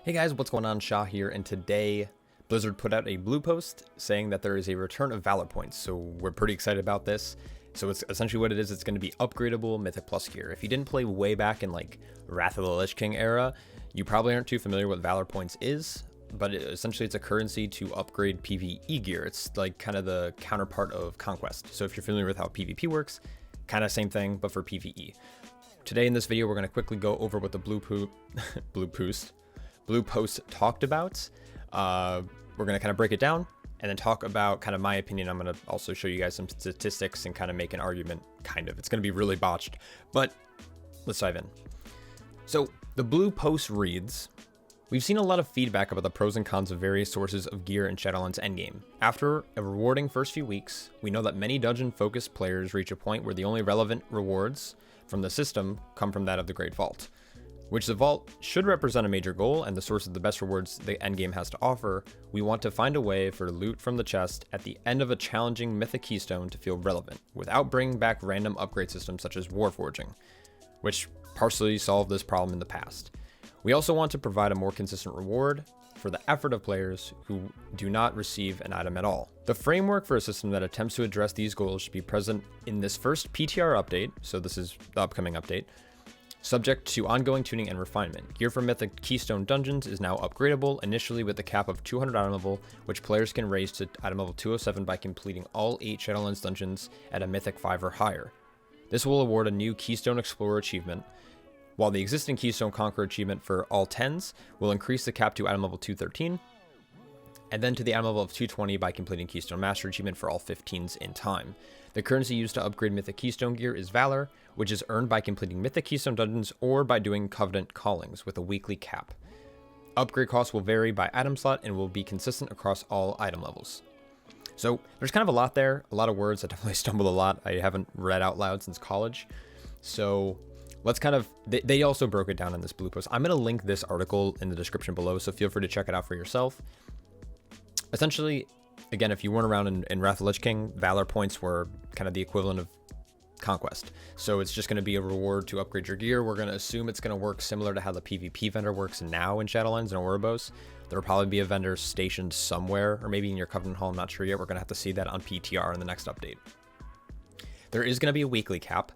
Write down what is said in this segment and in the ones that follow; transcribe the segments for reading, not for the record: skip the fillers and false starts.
Hey guys, what's going on? Shah here, and today Blizzard put out a blue post saying that there is a return of Valor Points, so we're pretty excited about this. So it's essentially what it is, it's going to be upgradable Mythic Plus gear. If you didn't play way back in like Wrath of the Lich King era, you probably aren't too familiar with Valor Points is, but essentially it's a currency to upgrade PvE gear. It's like kind of the counterpart of Conquest. So if you're familiar with how PvP works, kind of same thing, but for PvE. Today in this video, we're going to quickly go over what the blue post talked about. We're going to kind of break it down and then talk about kind of my opinion. I'm going to also show you guys some statistics and kind of make an argument, kind of. It's going to be really botched, but let's dive in. So the blue post reads, we've seen a lot of feedback about the pros and cons of various sources of gear in Shadowlands endgame. After a rewarding first few weeks, we know that many dungeon-focused players reach a point where the only relevant rewards from the system come from that of the Great Vault. Which the Vault should represent a major goal and the source of the best rewards the endgame has to offer, we want to find a way for loot from the chest at the end of a challenging Mythic Keystone to feel relevant, without bringing back random upgrade systems such as Warforging, which partially solved this problem in the past. We also want to provide a more consistent reward for the effort of players who do not receive an item at all. The framework for a system that attempts to address these goals should be present in this first PTR update, so this is the upcoming update, subject to ongoing tuning and refinement. Gear for Mythic Keystone dungeons is now upgradable, initially with a cap of 200 item level, which players can raise to item level 207 by completing all 8 Shadowlands dungeons at a Mythic 5 or higher. This will award a new Keystone Explorer achievement, while the existing Keystone Conqueror achievement for all 10s will increase the cap to item level 213, and then to the item level of 220 by completing Keystone Master achievement for all 15s in time. The currency used to upgrade Mythic Keystone gear is Valor, which is earned by completing Mythic Keystone dungeons or by doing Covenant callings with a weekly cap. Upgrade costs will vary by item slot and will be consistent across all item levels. So there's kind of a lot there, a lot of words. I definitely stumbled a lot. I haven't read out loud since college. So let's kind of, they also broke it down in this blue post. I'm going to link this article in the description below, so feel free to check it out for yourself. Essentially, again, if you weren't around in Wrath of the Lich King, Valor Points were kind of the equivalent of Conquest. So it's just going to be a reward to upgrade your gear. We're going to assume it's going to work similar to how the PvP vendor works now in Shadowlands and Ouroboros. There will probably be a vendor stationed somewhere, or maybe in your Covenant Hall, I'm not sure yet. We're going to have to see that on PTR in the next update. There is going to be a weekly cap.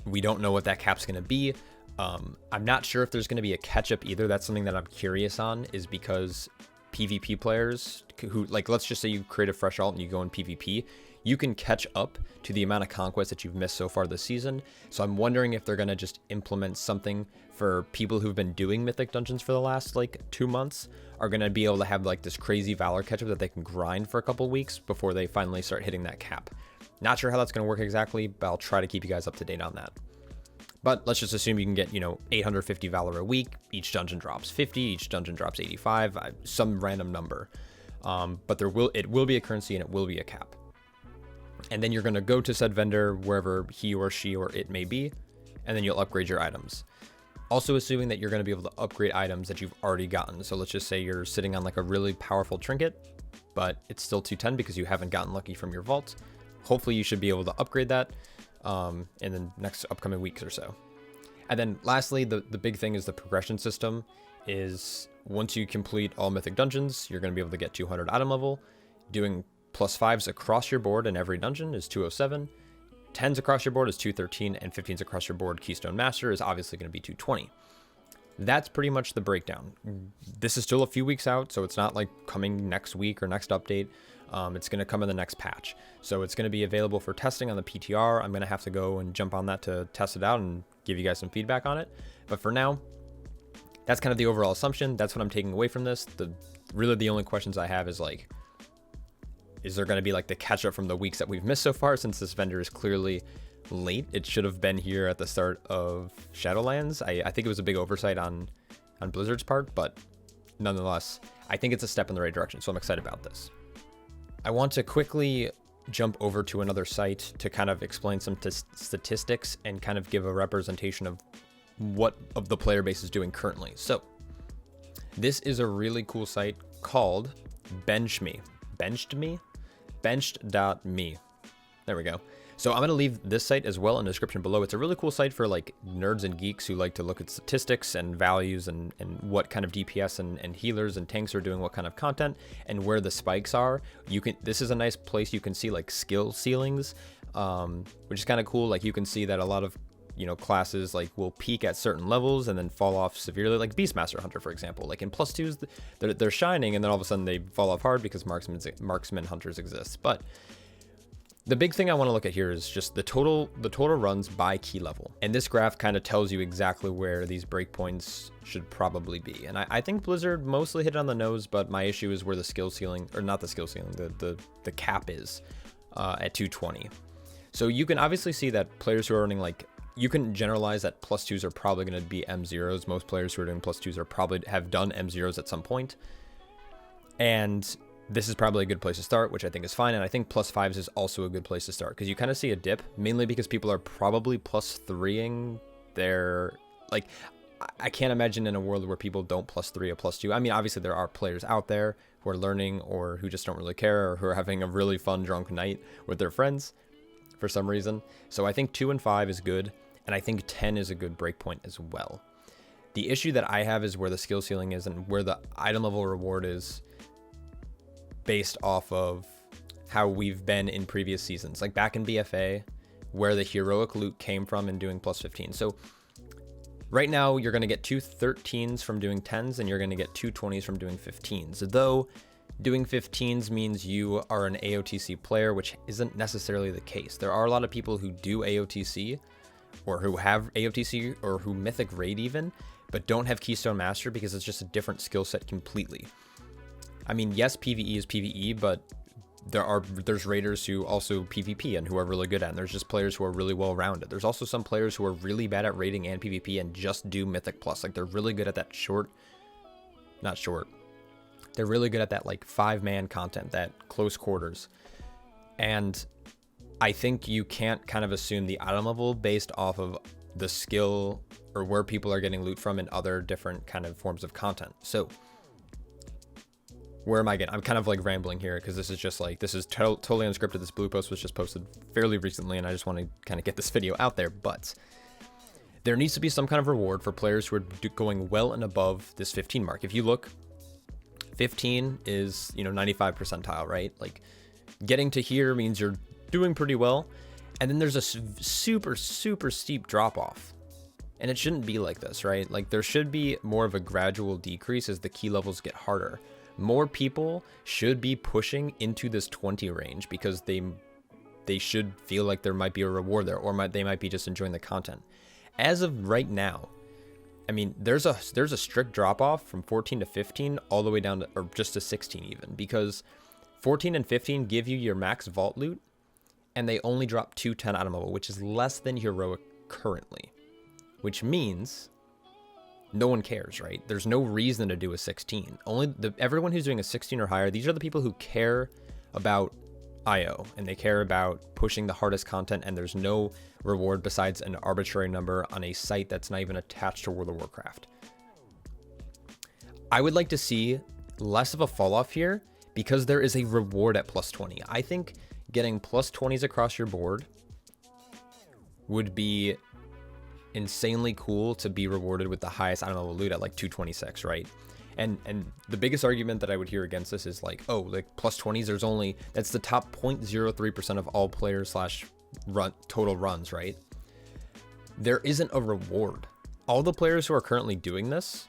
We don't know what that cap's going to be. I'm not sure if there's going to be a catch-up either. That's something that I'm curious on, is because PvP players who, like, let's just say you create a fresh alt and you go in PvP, you can catch up to the amount of conquest that you've missed so far this season. So I'm wondering if they're going to just implement something for people who've been doing Mythic Dungeons for the last like 2 months, are going to be able to have like this crazy Valor catch up that they can grind for a couple weeks before they finally start hitting that cap. Not sure how that's going to work exactly, but I'll try to keep you guys up to date on that. But let's just assume you can get, 850 Valor a week. Each dungeon drops 50, each dungeon drops 85, some random number. But it will be a currency and it will be a cap. And then you're going to go to said vendor, wherever he or she or it may be, and then you'll upgrade your items. Also assuming that you're going to be able to upgrade items that you've already gotten. So let's just say you're sitting on like a really powerful trinket, but it's still 210 because you haven't gotten lucky from your vault. Hopefully you should be able to upgrade that in the next upcoming weeks or so. And then lastly, the big thing is the progression system is once you complete all Mythic Dungeons, you're going to be able to get 200 item level. Doing +5s across your board in every dungeon is 207. 10s across your board is 213, and 15s across your board, Keystone Master, is obviously going to be 220. That's pretty much the breakdown. This is still a few weeks out, so it's not like coming next week or next update. It's going to come in the next patch. So it's going to be available for testing on the PTR. I'm going to have to go and jump on that to test it out and give you guys some feedback on it. But for now, that's kind of the overall assumption. That's what I'm taking away from this. Really the only questions I have is like, is there going to be like the catch up from the weeks that we've missed so far, since this vendor is clearly late? It should have been here at the start of Shadowlands. I think it was a big oversight on Blizzard's part, but nonetheless, I think it's a step in the right direction. So I'm excited about this. I want to quickly jump over to another site to kind of explain some statistics and kind of give a representation of what of the player base is doing currently. So this is a really cool site called Benchme. Benchd.me. There we go. So I'm going to leave this site as well in the description below. It's a really cool site for like nerds and geeks who like to look at statistics and values and what kind of DPS and healers and tanks are doing what kind of content and where the spikes are. This is a nice place you can see like skill ceilings, which is kind of cool. Like you can see that a lot of classes like will peak at certain levels and then fall off severely, like Beastmaster Hunter, for example. Like in +2s, they're shining, and then all of a sudden they fall off hard because marksman hunters exist. But the big thing I want to look at here is just the total runs by key level. And this graph kind of tells you exactly where these breakpoints should probably be. And I think Blizzard mostly hit it on the nose, but my issue is where the skill ceiling, or not the skill ceiling, the cap is at 220. So you can obviously see that players who are earning like, you can generalize that +2s are probably going to be M0s. Most players who are doing +2s are probably have done M0s at some point. And this is probably a good place to start, which I think is fine. And I think +5s is also a good place to start because you kind of see a dip, mainly because people are probably +3ing their, like, I can't imagine in a world where people don't +3 a +2. I mean, obviously there are players out there who are learning or who just don't really care or who are having a really fun drunk night with their friends for some reason. So I think 2 and 5 is good. And I think 10 is a good breakpoint as well. The issue that I have is where the skill ceiling is and where the item level reward is based off of how we've been in previous seasons. Like back in BFA, where the heroic loot came from and doing +15. So right now you're going to get 2 13s from doing 10s and you're going to get 2 20s from doing 15s. Though doing 15s means you are an AOTC player, which isn't necessarily the case. There are a lot of people who do AOTC or who have AOTC or who mythic raid even, but don't have Keystone Master because it's just a different skill set completely. I mean, yes, PvE is PvE, but there's raiders who also PvP and who are really good at it. And there's just players who are really well rounded. There's also some players who are really bad at raiding and PvP and just do Mythic Plus. Like they're really good at that they're really good at that like 5-man content, that close quarters. And I think you can't kind of assume the item level based off of the skill or where people are getting loot from in other different kind of forms of content. So where am I getting? I'm kind of like rambling here because this is just like, this is totally unscripted. This blue post was just posted fairly recently and I just want to kind of get this video out there, but there needs to be some kind of reward for players who are going well and above this 15 mark. If you look, 15 is, 95 percentile, right? Like getting to here means you're doing pretty well, and then there's a super steep drop off, and it shouldn't be like this, right? Like there should be more of a gradual decrease as the key levels get harder. More people should be pushing into this 20 range because they should feel like there might be a reward there, or they might be just enjoying the content. As of right now, I mean, there's a strict drop off from 14 to 15 all the way down to, or just to 16 even, because 14 and 15 give you your max vault loot, and they only drop 2 10 item level, which is less than heroic currently, which means no one cares, right? There's no reason to do a 16. Everyone who's doing a 16 or higher, these are the people who care about IO and they care about pushing the hardest content, and there's no reward besides an arbitrary number on a site that's not even attached to World of Warcraft. I would like to see less of a fall off here because there is a reward at +20. I think getting +20s across your board would be insanely cool to be rewarded with the highest item level loot at like 226, right? And the biggest argument that I would hear against this is like, oh, like +20s, that's the top 0.03% of all players / total runs, right? There isn't a reward. All the players who are currently doing this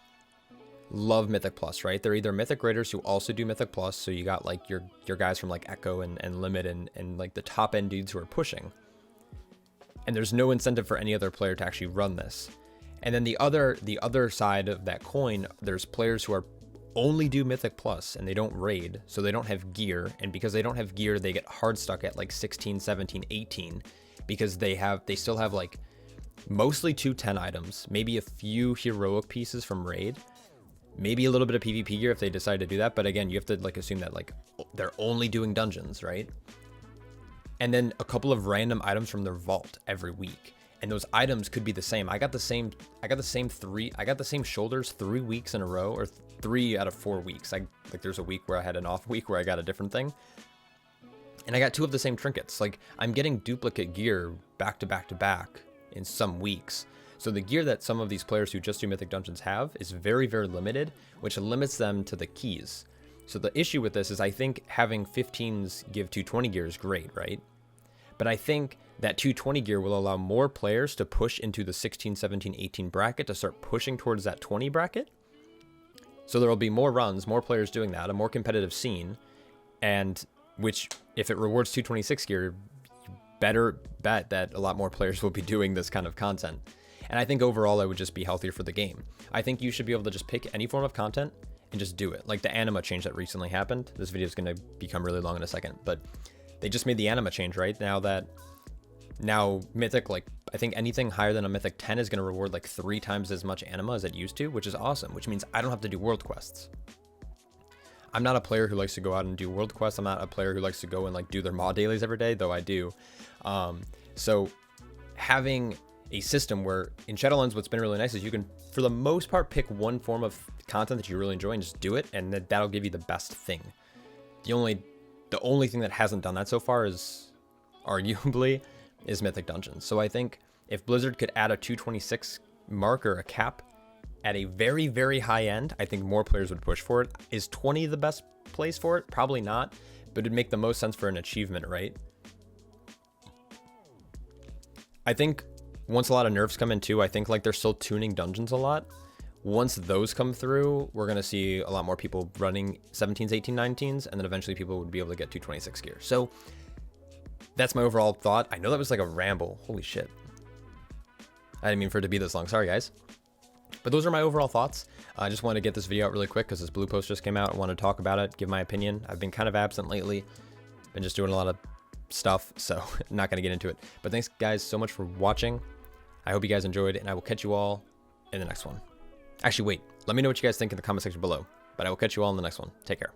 love Mythic Plus, right? They're either Mythic Raiders who also do Mythic Plus, so you got like your guys from like Echo and Limit and like the top end dudes who are pushing. And there's no incentive for any other player to actually run this. And then the other side of that coin, there's players who are only do Mythic Plus and they don't raid, so they don't have gear. And because they don't have gear, they get hard stuck at like 16, 17, 18 because they still have like mostly 2 10 items, maybe a few heroic pieces from raid, maybe a little bit of PvP gear if they decide to do that. But again, you have to like assume that like they're only doing dungeons, right? And then a couple of random items from their vault every week. And those items could be the same. I got the same shoulders 3 weeks in a row, or 3 out of 4 weeks. Like there's a week where I had an off week where I got a different thing. And I got 2 of the same trinkets. Like, I'm getting duplicate gear back to back to back in some weeks. So the gear that some of these players who just do Mythic Dungeons have is very, very limited, which limits them to the keys. So the issue with this is I think having 15s give 220 gear is great, right? But I think that 220 gear will allow more players to push into the 16, 17, 18 bracket to start pushing towards that 20 bracket. So there will be more runs, more players doing that, a more competitive scene, and which, if it rewards 226 gear, you better bet that a lot more players will be doing this kind of content. And I think overall it would just be healthier for the game. I think you should be able to just pick any form of content and just do it. Like the anima change that recently happened. This video is going to become really long in a second, but they just made the anima change, right? Now Mythic, like, I think anything higher than a Mythic 10 is going to reward like 3 times as much anima as it used to, which is awesome, which means I don't have to do world quests. I'm not a player who likes to go out and do world quests. I'm not a player who likes to go and like do their mod dailies every day, though I do. So having a system where in Shadowlands, what's been really nice is you can, for the most part, pick one form of content that you really enjoy and just do it, and that'll give you the best thing. The only thing that hasn't done that so far is arguably is Mythic Dungeons. So I think if Blizzard could add a 226 mark or a cap at a very, very high end, I think more players would push for it. Is 20 the best place for it? Probably not, but it'd make the most sense for an achievement, right? I think once a lot of nerfs come in too, I think like they're still tuning dungeons a lot. Once those come through, we're going to see a lot more people running 17s, 18, 19s, and then eventually people would be able to get 226 gear. So that's my overall thought. I know that was like a ramble. Holy shit. I didn't mean for it to be this long. Sorry, guys. But those are my overall thoughts. I just wanted to get this video out really quick because this blue post just came out. I wanted to talk about it, give my opinion. I've been kind of absent lately. Been just doing a lot of stuff, so I'm not going to get into it. But thanks, guys, so much for watching. I hope you guys enjoyed, and I will catch you all in the next one. Actually, wait. Let me know what you guys think in the comment section below. But I will catch you all in the next one. Take care.